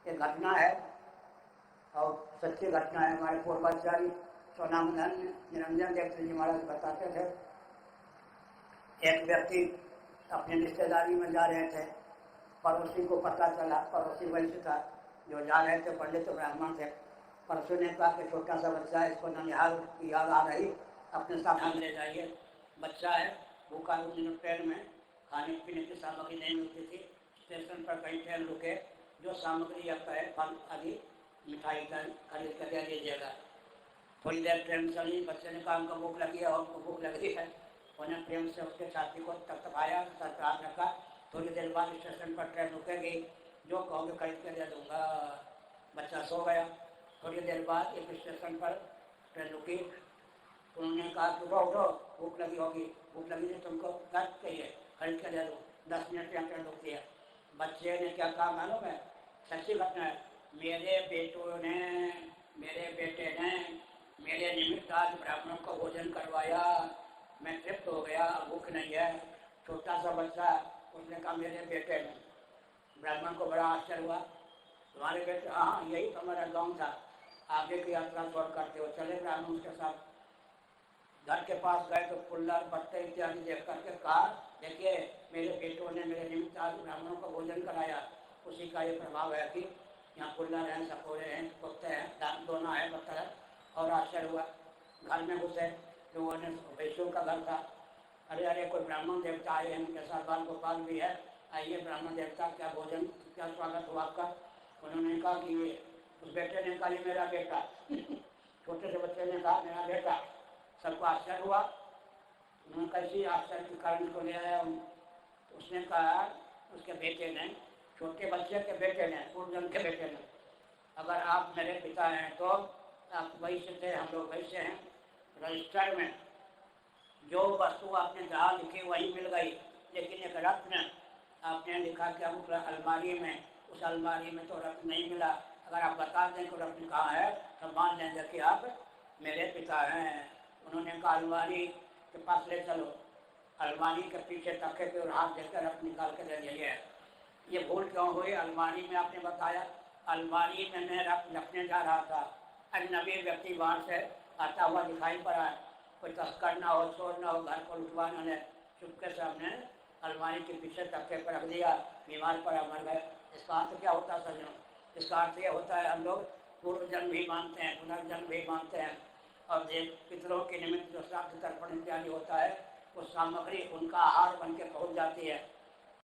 ये घटना है और सच्ची घटना है। हमारे पूर्वाचार्य सोनामधन निरंजन देव जी महाराज बताते थे, एक व्यक्ति अपनी रिश्तेदारी में जा रहे थे, पड़ोसी को पता चला, पड़ोसी वैसे था जो जा रहे थे, पंडित ब्राह्मण थे। पड़ोसी ने कहा कि छोटा सा बच्चा है, इसको ननिहाल की याद आ रही, अपने साथ हम ले जाइए। बच्चा है, भूखा, उस दिन ट्रेन में खाने पीने की सामग्री नहीं मिलती थी, स्टेशन पर कहीं ट्रेन रुके, जो सामग्री आता है फल आदि मिठाई का खरीद कर दे दीजिएगा। थोड़ी देर ट्रेन चली, बच्चे ने कहा हमको भूख लगी है और भूख लग रही है। उन्हें प्रेम से उसके छाती को तकतकाया, सर पर हाथ रखा। थोड़ी देर बाद स्टेशन पर ट्रेन रुकेगी, जो कहोगे खरीद कर दे दूँगा। बच्चा सो गया। थोड़ी देर बाद एक स्टेशन पर ट्रेन रुकी, उन्होंने कहा कि उठो उठो, भूख लगी होगी, भूख लगी तो तुमको क्या चाहिए, खरीद कर दे दो, 10 मिनट यहाँ ट्रेन रुकती है। बच्चे ने क्या कहा मालूम है, सच्ची घटना है, मेरे बेटे ने मेरे निमित्त आज ब्राह्मणों को भोजन करवाया, मैं तृप्त हो गया, भूख नहीं है। छोटा सा बच्चा, उसने कहा मेरे बेटे ने। ब्राह्मण को बड़ा आश्चर्य हुआ, तुम्हारे बेटे? हाँ, यही तो हमारा गाँव था। आगे की यात्रा छोड़ करते हो चले ब्राह्मण के साथ। घर के पास गए तो कुल्लर पत्ते इत्यादि देख करके कहा, देखिए मेरे बेटों ने मेरे निमित्त आज ब्राह्मणों को भोजन कराया। उसी का ये प्रभाव है कि यहाँ कुल्लर हैं, सकोरे हैं, कुत्ते हैं, दोना है, पत्थर है। और आश्चर्य हुआ। घर में घुसे, लोगों ने, वैश्यों का घर था, अरे अरे कोई ब्राह्मण देवता आए हैं, उनके साथ बाल गोपाल भी है, आइए ब्राह्मण देवता, क्या भोजन, क्या स्वागत हुआ आपका। उन्होंने कहा कि ये, उस बेटे ने कहा ये मेरा बेटा छोटे से बच्चे ने कहा मेरा बेटा। सबको आश्चर्य हुआ। उन्होंने कैसी आश्चर्य के कारण को ले आया। तो उसने कहा, उसके बेटे ने, छोटे बच्चे के बेटे ने, पूर्वजन्म के बेटे ने, अगर आप मेरे पिता हैं तो आप वैसे थे, हम लोग वैसे हैं। रजिस्टर में जो वस्तु आपने जहाँ लिखी वही मिल गई, लेकिन एक रत्न आपने लिखा कि अब अलमारी में, उस अलमारी में तो रत्न नहीं मिला। अगर आप बता दें कि रत्न कहाँ है तो मान लेंगे कि आप मेरे पिता हैं। उन्होंने कहा अलमारी के पास ले चलो। अलमारी के पीछे तखे पे और हाथ देकर रत्न निकाल के दे दिए। ये भूल क्यों हुई? अलमारी में आपने बताया, अलमारी में मैं रत्न रखने जा रहा था, अजनबी व्यक्ति बाहर से आता हुआ दिखाई पड़ा, कोई तस्कर ना हो, चोर ना हो, घर को लुटवाना है, चुपके से हमने अलमारी के पीछे तख्ते पर रख दिया, बीमार पड़ा, मर गए। इसका अर्थ क्या होता है सज्जनों? इसका अर्थ ये होता है हम लोग पूर्व जन्म भी मानते हैं, पुनर्जन्म भी मानते हैं, और देव पितरों के निमित्त जो श्राद्ध तर्पण इत्यादि होता है, वो सामग्री उनका आहार बन के पहुँच जाती है।